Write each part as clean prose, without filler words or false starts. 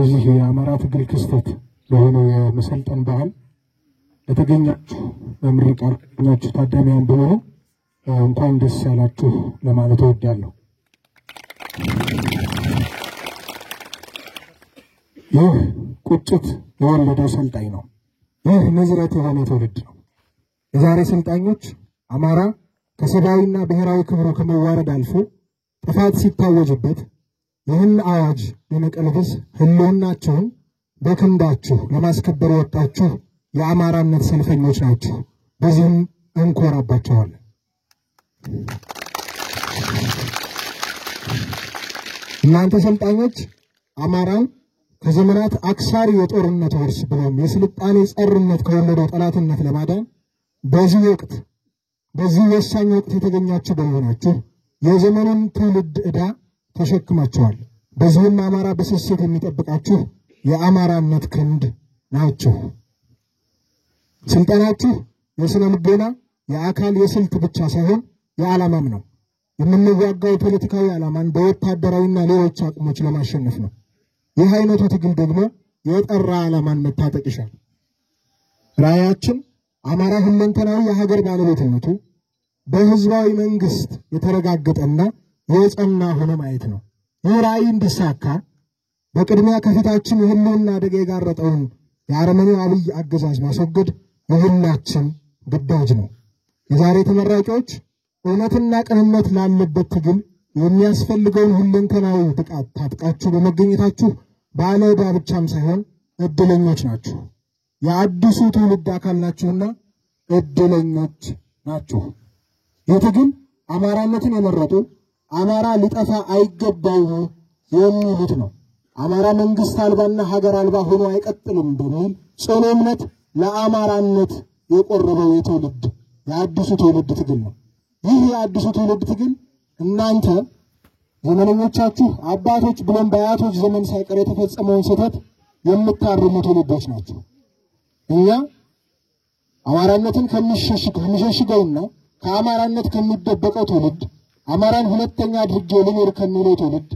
በዚህ የአማራ ትግል ክስተት ለሆነው የመሰልጠን ባህል ለተገኛችሁ በምርቃት ታዳሚያን በሙሉ እንኳን ደስ ያላችሁ ለማለት እወዳለሁ። ይህ ቁጭት የወለደው ሰልጣኝ ነው። ይህ ነዝረት የሆነ ትውልድ ነው። የዛሬ ሰልጣኞች አማራ ከሰብአዊና ብሔራዊ ክብሩ ከመዋረድ አልፎ ጥፋት ሲታወጅበት ይህን አዋጅ ለመቀልበስ ህልውናቸውን በክንዳችሁ ለማስከበር ወጣችሁ የአማራነት ሰልፈኞች ናችሁ። በዚህም እንኮራባችኋለን። እናንተ ሰልጣኞች አማራን ከዘመናት አክሳሪ የጦርነት ወርስ ብሎም የስልጣኔ ጸርነት ከወለደው ጠላትነት ለማዳን በዚህ ወሳኝ ወቅት የተገኛችሁ በመሆናችሁ የዘመኑን ትውልድ ዕዳ ተሸክማችኋል። በዚህም አማራ በስስት የሚጠብቃችሁ የአማራነት ክንድ ናችሁ። ስልጣናችሁ የስነ ልቦና የአካል የስልት ብቻ ሳይሆን የዓላማም ነው። የምንዋጋው ፖለቲካዊ ዓላማን በወታደራዊና ሌሎች አቅሞች ለማሸነፍ ነው። ይህ አይነቱ ትግል ደግሞ የጠራ ዓላማን መታጠቅ ይሻል። ራዕያችን አማራ ሁለንተናዊ የሀገር ባለቤትነቱ በህዝባዊ መንግስት የተረጋገጠና የጸና ሆኖ ማየት ነው። ይህ ራዕይ እንዲሳካ በቅድሚያ ከፊታችን የህልውና አደጋ የጋረጠውን የአረመኔው አብይ አገዛዝ ማስወገድ የሁላችን ግዳጅ ነው። የዛሬ ተመራቂዎች እውነትና ቅንነት ላለበት ትግል የሚያስፈልገውን ሁለንተናዊ ብቃት ታጥቃችሁ በመገኘታችሁ ባለዕዳ ብቻም ሳይሆን እድለኞች ናችሁ። የአዲሱ ትውልድ አካል ናችሁና እድለኞች ናችሁ። የትግል አማራነትን የመረጡ አማራ ሊጠፋ አይገባውም የሚሉት ነው። አማራ መንግስት አልባና ሀገር አልባ ሆኖ አይቀጥልም በሚል ጽኑ እምነት ለአማራነት የቆረበው የአዲሱ ትውልድ ትግል ነው። ይህ የአዲሱ ትውልድ ትግል እናንተ ዘመነኞቻችሁ አባቶች ብሎም በአያቶች ዘመን ሳይቀር የተፈጸመውን ስህተት የምታርሙ ትውልዶች ናቸው። እኛ አማራነትን ከሚሸሽገውና ከአማራነት ከሚደበቀው ትውልድ አማራን ሁለተኛ አድርጌ ልኖር ከሚለው ትውልድ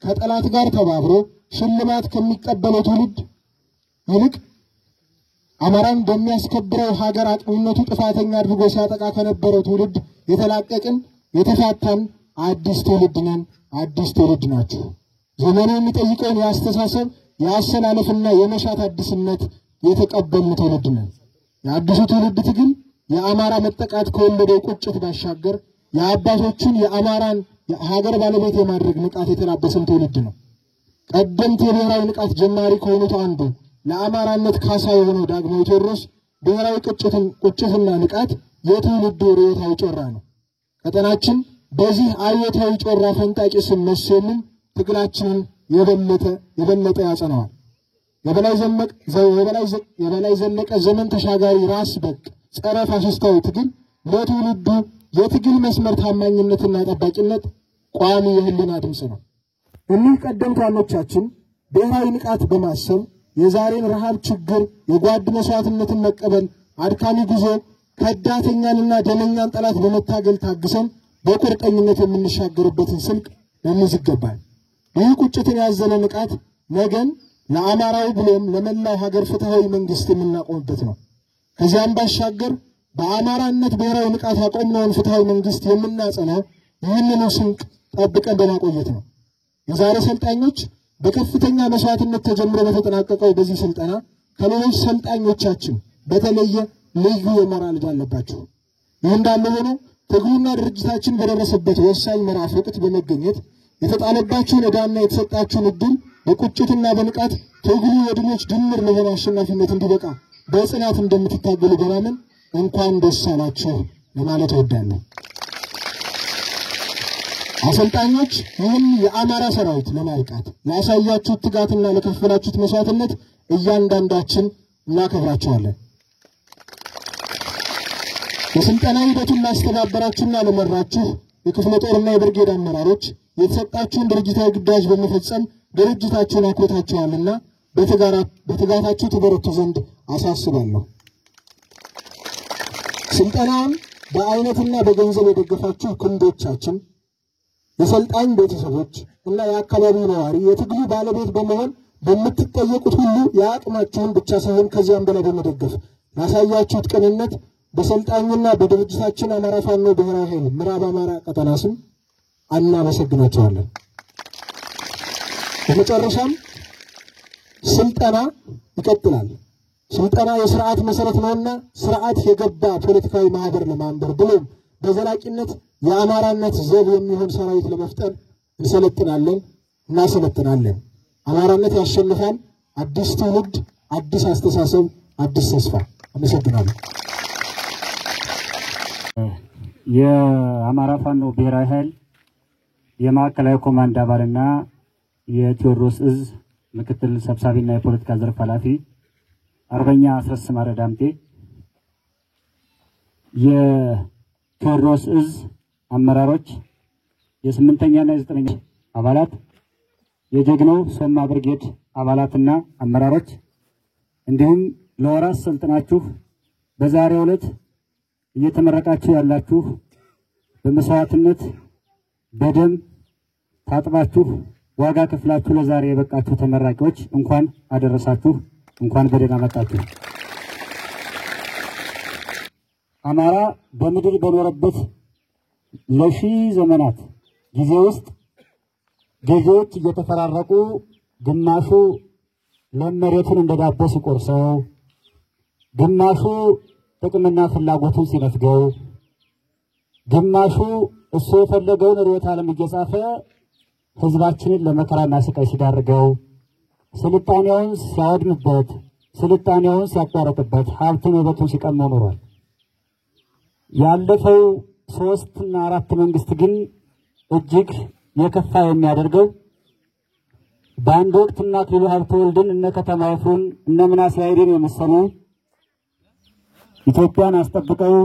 ከጠላት ጋር ተባብሮ ሽልማት ከሚቀበለው ትውልድ ይልቅ አማራን በሚያስከብረው ሀገር አቅምነቱ ጥፋተኛ አድርጎ ሲያጠቃ ከነበረው ትውልድ የተላቀቅን የተፋታን አዲስ ትውልድ ነን። አዲስ ትውልድ ናችሁ። ዘመኑ የሚጠይቀውን የአስተሳሰብ የአሰላለፍና የመሻት አዲስነት የተቀበልን ትውልድ ነን። የአዲሱ ትውልድ ትግል የአማራ መጠቃት ከወለደው ቁጭት ባሻገር የአባቶችን የአማራን ሀገር ባለቤት የማድረግ ንቃት የተላበሰን ትውልድ ነው። ቀደምት የብሔራዊ ንቃት ጀማሪ ከሆኑት አንዱ ለአማራነት ካሳ የሆነው ዳግማዊ ቴዎድሮስ ብሔራዊ ቁጭትና ንቃት የትውልዱ ርዕዮታዊ ጮራ ነው። ቀጠናችን በዚህ አብዮታዊ ጮራ ፈንጣቂ ስም መሰሉን ትግላችንን የበለጠ ያጸናዋል። የበላይ ዘለቀ ዘመን ተሻጋሪ ራስ በቅ ጸረ ፋሽስታዊ ትግል ለትውልዱ የትግል መስመር ታማኝነትና ጠባቂነት ቋሚ የህልና ድምጽ ነው። እኒህ ቀደምት ዋኖቻችን ብሔራዊ ንቃት በማሰብ የዛሬን ረሃብ ችግር የጓድ መስዋዕትነትን መቀበል አድካሚ ጉዞ ከዳተኛንና ደመኛን ጠላት በመታገል ታግሰን በቁርጠኝነት የምንሻገርበትን ስልክ ለምንዝ ይገባል። ይህ ቁጭትን ያዘለ ንቃት ነገን ለአማራው ብሎም ለመላው ሀገር ፍትሃዊ መንግስት የምናቆምበት ነው። ከዚያም ባሻገር በአማራነት ብሔራዊ ንቃት ያቆምነውን ፍትሃዊ መንግስት የምናጸናው ይህንኑ ስንቅ ጠብቀን በማቆየት ነው። የዛሬ ሰልጣኞች በከፍተኛ መስዋዕትነት ተጀምሮ በተጠናቀቀው በዚህ ስልጠና ከሌሎች ሰልጣኞቻችን በተለየ ልዩ የሞራል ዕዳ አለባቸው። ይህ እንዳለ ሆኖ ትግሉና ድርጅታችን በደረሰበት ወሳኝ ምዕራፍ ወቅት በመገኘት የተጣለባችሁን ዕዳና የተሰጣችሁን ዕድል በቁጭትና በንቃት ትግሉ የድሎች ድምር ለሆነ አሸናፊነት እንዲበቃ በጽናት እንደምትታገሉ በማመን እንኳን ደስ አላችሁ ለማለት እወዳለሁ። አሰልጣኞች ይህን የአማራ ሰራዊት ለማብቃት ላሳያችሁት ትጋትና ለከፈላችሁት መስዋዕትነት እያንዳንዳችን እናከብራችኋለን። የስልጠና ሂደቱን ላስተባበራችሁና ለመራችሁ የክፍለ ጦርና የብርጌድ አመራሮች የተሰጣችሁን ድርጅታዊ ግዳጅ በመፈጸም ድርጅታችሁን አክብራችኋልና በትጋታችሁ ትበረቱ ዘንድ አሳስባለሁ። ስልጠናውን በአይነትና በገንዘብ የደገፋችሁ ክንዶቻችን የሰልጣኝ ቤተሰቦች እና የአካባቢው ነዋሪ የትግሉ ባለቤት በመሆን በምትጠየቁት ሁሉ ያቅማችሁን ብቻ ሳይሆን ከዚያም በላይ በመደገፍ ላሳያችሁት ቅንነት በሰልጣኝና በድርጅታችን አማራ ፋኖ ብሔራዊ ኃይል ምዕራብ አማራ ቀጠና ስም እናመሰግናችኋለን። በመጨረሻም ስልጠና ይቀጥላል። ስልጠና የሥርዓት መሰረት ነውና ሥርዓት የገባ ፖለቲካዊ ማህበር ለማንበር ብሎም በዘላቂነት የአማራነት ዘብ የሚሆን ሰራዊት ለመፍጠር እንሰለጥናለን፣ እናሰለጥናለን። አማራነት ያሸንፋል። አዲስ ትውልድ፣ አዲስ አስተሳሰብ፣ አዲስ ተስፋ። አመሰግናለሁ። የአማራ ፋኖ ብሔራዊ ኃይል የማዕከላዊ ኮማንድ አባልና የቴዎድሮስ እዝ ምክትል ሰብሳቢና የፖለቲካ ዘርፍ ኃላፊ አርበኛ አስረስ ማረ ዳምጤ፣ የቴዎድሮስ እዝ አመራሮች፣ የስምንተኛና የዘጠነኛ አባላት፣ የጀግናው ሶማ ብርጌድ አባላትና አመራሮች እንዲሁም ለወራት ሰልጥናችሁ በዛሬው ዕለት እየተመረቃችሁ ያላችሁ በመስዋዕትነት በደም ታጥባችሁ ዋጋ ከፍላችሁ ለዛሬ የበቃችሁ ተመራቂዎች እንኳን አደረሳችሁ፣ እንኳን በደህና መጣችሁ። አማራ በምድር በኖረበት ለሺህ ዘመናት ጊዜ ውስጥ ገዢዎች እየተፈራረቁ ግማሹ ለመሬቱን እንደዳቦ ሲቆርሰው፣ ግማሹ ጥቅምና ፍላጎቱን ሲነፍገው፣ ግማሹ እሱ የፈለገውን ርዕዮተ ዓለም እየጻፈ ህዝባችንን ለመከራና ስቃይ ሲዳርገው፣ ስልጣኔውን ሲያወድምበት፣ ስልጣኔውን ሲያቋርጥበት፣ ሀብቱን ውበቱን ሲቀመው ኖሯል። ያለፈው 3 እና 4 መንግስት ግን እጅግ የከፋ የሚያደርገው በአንድ ወቅት እና አክሊሉ ሀብተወልድን እነ ከተማ ወፍሩን እነ ምናሴ ኃይሌን የመሰሉ ኢትዮጵያን አስጠብቀው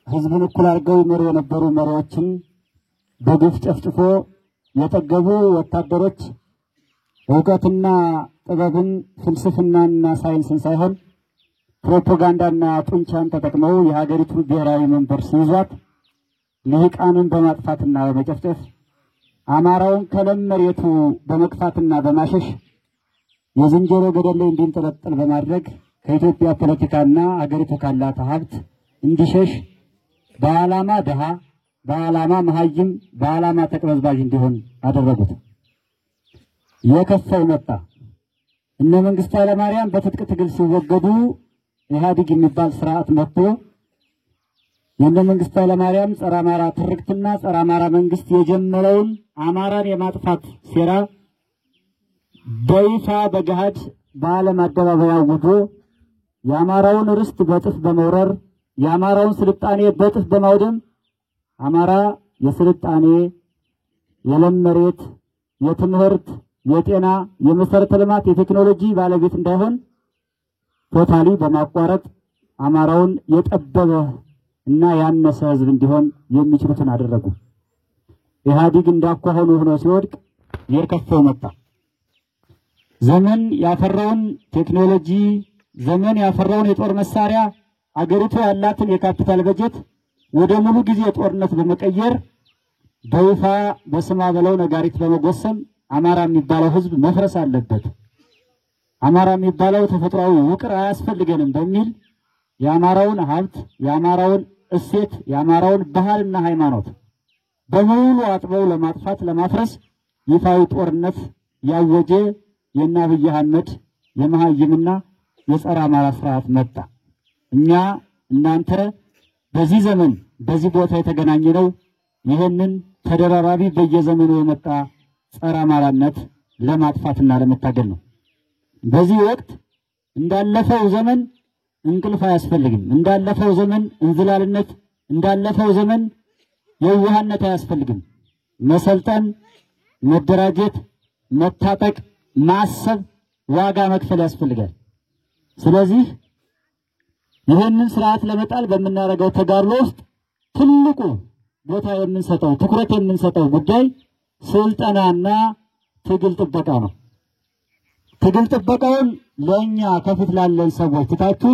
ህዝብን እኩል አድርገው ይመሩ የነበሩ መሪዎችን በግፍ ጨፍጭፎ የጠገቡ ወታደሮች ዕውቀትና ጥበብን ፍልስፍናና ሳይንስን ሳይሆን ፕሮፓጋንዳና ጡንቻን ተጠቅመው የሀገሪቱን ብሔራዊ መንበር ሲይዟት ልሂቃንን በማጥፋትና በመጨፍጨፍ አማራውን ከለም መሬቱ በመቅፋትና በማሸሽ የዝንጀሮ ገደል ላይ እንዲንጠለጠል በማድረግ ከኢትዮጵያ ፖለቲካና ሀገሪቱ ካላት ሀብት እንዲሸሽ በዓላማ ድሃ፣ በዓላማ መሀይም፣ በዓላማ ተቅበዝባዥ እንዲሆን አደረጉት። የከፋው መጣ። እነ መንግስቱ ኃይለማርያም በትጥቅ ትግል ሲወገዱ ኢህአዴግ የሚባል ስርዓት መጥቶ የእነ መንግስቱ ኃይለማርያም ጸረ አማራ ትርክትና ጸረ አማራ መንግስት የጀመረውን አማራን የማጥፋት ሴራ በይፋ በገሃድ በዓለም አደባባይ አውጆ የአማራውን ርስት በጥፍ በመውረር የአማራውን ስልጣኔ በጥፍ በማውደም አማራ የስልጣኔ የለም መሬት የትምህርት የጤና የመሰረተ ልማት የቴክኖሎጂ ባለቤት እንዳይሆን ቶታሊ በማቋረጥ አማራውን የጠበበ እና ያነሰ ህዝብ እንዲሆን የሚችሉትን አደረጉ። ኢህአዴግ እንዳኳሆኑ ሆኖ ሲወድቅ የከፋው መጣ። ዘመን ያፈራውን ቴክኖሎጂ ዘመን ያፈራውን የጦር መሳሪያ አገሪቱ ያላትን የካፒታል በጀት ወደ ሙሉ ጊዜ ጦርነት በመቀየር በይፋ በስማ በለው ነጋሪት በመጎሰም አማራ የሚባለው ህዝብ መፍረስ አለበት፣ አማራ የሚባለው ተፈጥሯዊ ውቅር አያስፈልገንም በሚል የአማራውን ሀብት የአማራውን እሴት የአማራውን ባህልና ሃይማኖት በሙሉ አጥበው ለማጥፋት ለማፍረስ ይፋዊ ጦርነት ያወጀ የእነ አብይ አህመድ የመሀይምና የጸረ አማራ ስርዓት መጣ። እኛ እናንተ በዚህ ዘመን በዚህ ቦታ የተገናኘነው ይህንን ተደራራቢ በየዘመኑ የመጣ ጸረ አማራነት ለማጥፋትና ለመታገል ነው። በዚህ ወቅት እንዳለፈው ዘመን እንቅልፍ አያስፈልግም። እንዳለፈው ዘመን እንዝላልነት፣ እንዳለፈው ዘመን የዋህነት አያስፈልግም። መሰልጠን፣ መደራጀት፣ መታጠቅ፣ ማሰብ፣ ዋጋ መክፈል ያስፈልጋል። ስለዚህ ይህንን ስርዓት ለመጣል በመናረጋው ተጋድሎ ውስጥ ትልቁ ቦታ የምንሰጠው ትኩረት የምንሰጠው ጉዳይ ስልጠናና ትግል ጥበቃ ነው። ትግል ጥበቃውን ለኛ ከፊት ላለን ሰዎች ትታችሁ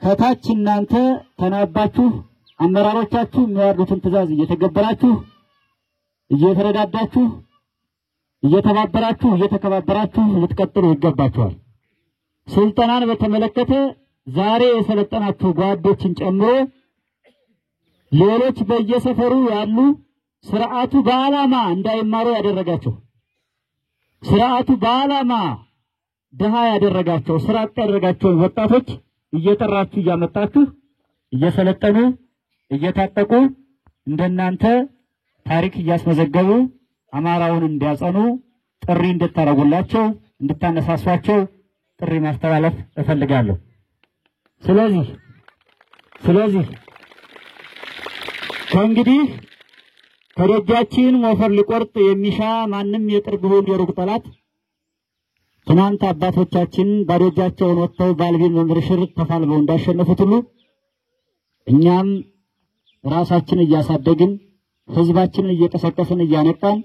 ከታች እናንተ ተናባችሁ አመራሮቻችሁ የሚያርዱትን ትዕዛዝ እየተገበራችሁ እየተረዳዳችሁ እየተከባበራችሁ ልትቀጥሉ ይገባችኋል። ስልጠናን በተመለከተ ዛሬ የሰለጠናችሁ ጓዶችን ጨምሮ ሌሎች በየሰፈሩ ያሉ ስርዓቱ በዓላማ እንዳይማሩ ያደረጋቸው ስርዓቱ በዓላማ ደሃ ያደረጋቸው ስርዓት ያደረጋቸው ወጣቶች እየጠራችሁ እያመጣችሁ እየሰለጠኑ እየታጠቁ እንደናንተ ታሪክ እያስመዘገቡ አማራውን እንዲያጸኑ ጥሪ እንድታረጉላቸው እንድታነሳሷቸው ጥሪ ማስተላለፍ እፈልጋለሁ። ስለዚህ ከእንግዲህ ከደጃችን ሞፈር ሊቆርጥ የሚሻ ማንም የቅርብ ሆነ የሩቅ ጠላት ትናንት አባቶቻችን ባዶ እጃቸውን ወጥተው ባልቢን መንበርሽር ተፋልመው እንዳሸነፉት ሁሉ እኛም ራሳችንን እያሳደግን ህዝባችንን እየቀሰቀስን እያነቃን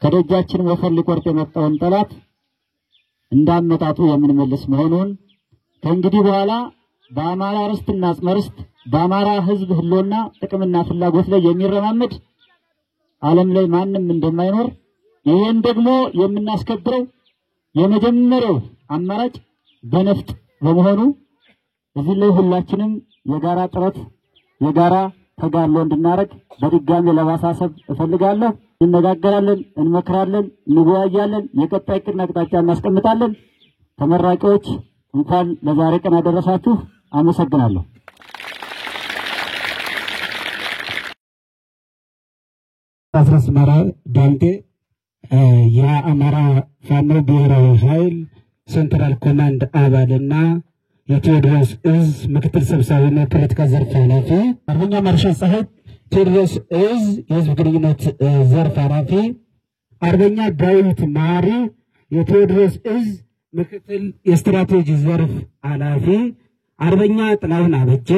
ከደጃችን ሞፈር ሊቆርጥ የመጣውን ጠላት እንዳመጣጡ የምንመልስ መሆኑን ከእንግዲህ በኋላ በአማራ ርስትና ጽመርስት በአማራ ህዝብ ህልውና ጥቅምና ፍላጎት ላይ የሚረማመድ ዓለም ላይ ማንም እንደማይኖር ይሄን ደግሞ የምናስከብረው የመጀመሪያው አማራጭ በነፍጥ በመሆኑ እዚህ ላይ ሁላችንም የጋራ ጥረት የጋራ ተጋድሎ እንድናረግ በድጋሚ ለማሳሰብ እፈልጋለሁ። እንነጋገራለን፣ እንመክራለን፣ እንወያያለን፣ የቀጣይ ዕቅድና አቅጣጫ እናስቀምጣለን። ተመራቂዎች እንኳን ለዛሬ ቀን አደረሳችሁ። አመሰግናለሁ። አስረስማራ ዳንቴ የአማራ ፋኖ ብሔራዊ ኃይል ሴንትራል ኮማንድ አባልና የቴዎድሮስ እዝ ምክትል ሰብሳቢና ፖለቲካ ዘርፍ ኃላፊ፣ አርበኛ ማርሻል ፀሐይ ቴዎድሮስ እዝ የህዝብ ግንኙነት ዘርፍ ኃላፊ፣ አርበኛ ዳዊት ማሪ የቴዎድሮስ እዝ ምክትል የስትራቴጂ ዘርፍ ኃላፊ፣ አርበኛ ጥላሁን አበጀ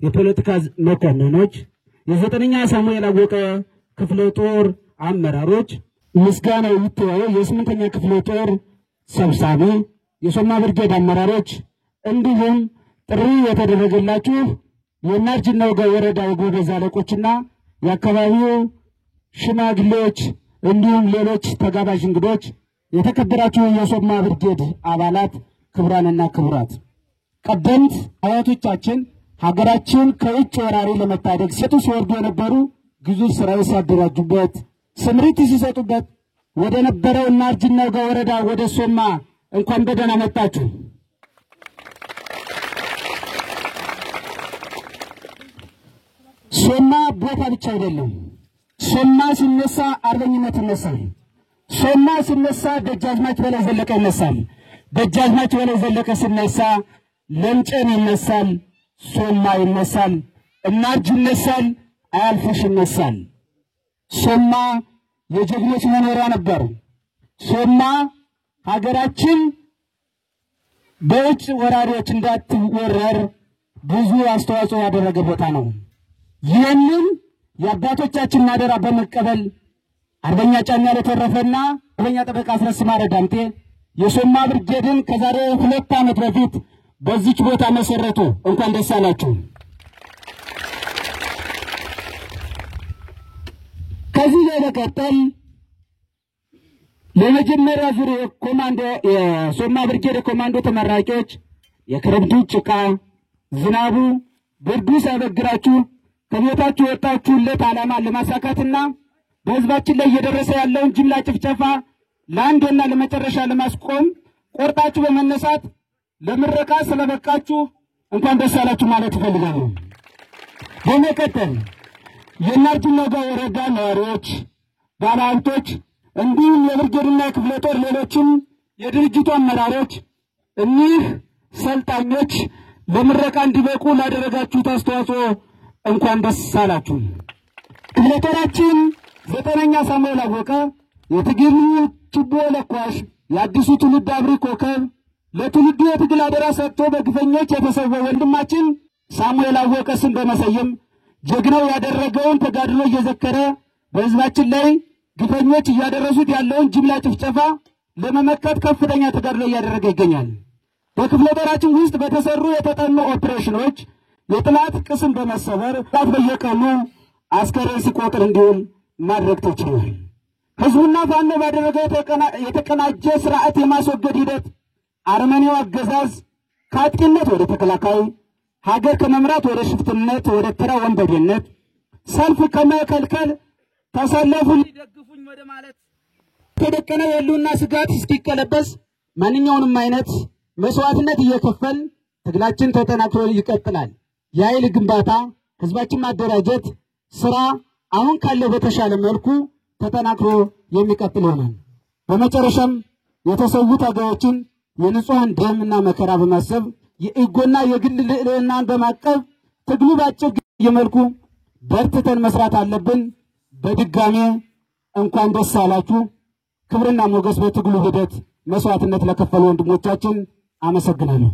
የፖለቲካ መኮንኖች፣ የዘጠነኛ ሳሙኤል አወቀ ክፍለ ጦር አመራሮች፣ ምስጋናው ይተወው የስምንተኛ ክፍለ ጦር ሰብሳቢ፣ የሶማ ብርጌድ አመራሮች እንዲሁም ጥሪ የተደረገላችሁ የናርጅና ወጋ ወረዳ የጎበዝ አለቆችና የአካባቢው ሽማግሌዎች እንዲሁም ሌሎች ተጋባዥ እንግዶች፣ የተከበራችሁ የሶማ ብርጌድ አባላት፣ ክቡራንና ክቡራት፣ ቀደምት አያቶቻችን ሀገራችን ከውጭ ወራሪ ለመታደግ ሴቱ ሲወርዱ የነበሩ ግዙፍ ሰራዊት ሲያደራጁበት ስምሪት ሲሰጡበት ወደ ነበረው ናርጅና ወጋ ወረዳ ወደ ሶማ እንኳን በደህና መጣችሁ። ሶማ ቦታ ብቻ አይደለም። ሶማ ሲነሳ አርበኝነት ይነሳል። ሶማ ሲነሳ ደጃዝማች በላይ ዘለቀ ይነሳል። ደጃዝማች በላይ ዘለቀ ሲነሳ ለምጨን ይነሳል፣ ሶማ ይነሳል፣ እናርጅ ይነሳል፣ አያልፈሽ ይነሳል። ሶማ የጀግኖች መኖሪያ ነበር። ሶማ ሀገራችን በውጭ ወራሪዎች እንዳትወረር ብዙ አስተዋጽኦ ያደረገ ቦታ ነው። ይህንን የአባቶቻችን አደራ በመቀበል አርበኛ ጫኛለ ተረፈና አርበኛ ጠበቃ አስረስማረ ዳምጤ የሶማ ብርጌድን ከዛሬ 2 ዓመት በፊት በዚች ቦታ መሰረቱ። እንኳን ደስ አላችሁ። ከዚህ ላይ በቀጠል ለመጀመሪያ ዙር የሶማ ብርጌድ ኮማንዶ ተመራቂዎች የክረምቱ ጭቃ ዝናቡ ብርዱ ሳይበግራችሁ ከቤታችሁ ወጣችሁለት ዓላማ ለማሳካትና በህዝባችን ላይ እየደረሰ ያለውን ጅምላ ጭፍጨፋ ለአንዴና ለመጨረሻ ለማስቆም ቆርጣችሁ በመነሳት ለምረቃ ስለበቃችሁ እንኳን ደስ አላችሁ ማለት እፈልጋለሁ። በመቀጠል የናርጅና ወጋ ወረዳ ነዋሪዎች፣ ባለሀብቶች እንዲሁም የብርጌድና የክፍለ ጦር ሌሎችም የድርጅቱ አመራሮች እኒህ ሰልጣኞች ለምረቃ እንዲበቁ ላደረጋችሁት አስተዋጽኦ እንኳን ደስ አላችሁ። ክፍለ ጦራችን 9ኛ ሳሙኤል አወቀ የትግሉ ችቦ ለኳሽ የአዲሱ ትውልድ አብሪ ኮከብ ለትውልዱ የትግል አደራ ሰጥቶ በግፈኞች የተሰወ ወንድማችን ሳሙኤል አወቀ ስም በመሰየም ጀግናው ያደረገውን ተጋድሎ እየዘከረ በህዝባችን ላይ ግፈኞች እያደረሱት ያለውን ጅምላ ጭፍጨፋ ለመመከት ከፍተኛ ተጋድሎ እያደረገ ይገኛል። በክፍለ ጦራችን ውስጥ በተሰሩ የተጠኑ ኦፕሬሽኖች የጥላት ቅስም በመሰበር ጣት በየቀኑ አስከሬን ሲቆጥር እንዲውል ማድረግ ተችሏል። ህዝቡና ፋኖ ባደረገው የተቀናጀ ስርዓት የማስወገድ ሂደት አርመኒያው አገዛዝ ከአጥቂነት ወደ ተከላካይ፣ ሀገር ከመምራት ወደ ሽፍትነት፣ ወደ ተራ ወንበዴነት፣ ሰልፍ ከመከልከል ተሰለፉ ሊደግፉኝ ወደ ማለት ተደቀነው የህልውና ስጋት እስኪቀለበስ ማንኛውንም አይነት መስዋዕትነት እየከፈል ትግላችን ተጠናክሮ ይቀጥላል። የኃይል ግንባታ፣ ህዝባችን ማደራጀት ስራ አሁን ካለው በተሻለ መልኩ ተጠናክሮ የሚቀጥል ይሆናል። በመጨረሻም የተሰዉ ታጋዮችን የንጹሃን ደምና መከራ በማሰብ የኢጎና የግል ልዕልናን በማቀብ ትግሉ ባጭር መልኩ በርትተን መስራት አለብን። በድጋሜ እንኳን ደስ አላችሁ። ክብርና ሞገስ በትግሉ ሂደት መስዋዕትነት ለከፈሉ ወንድሞቻችን አመሰግናለሁ።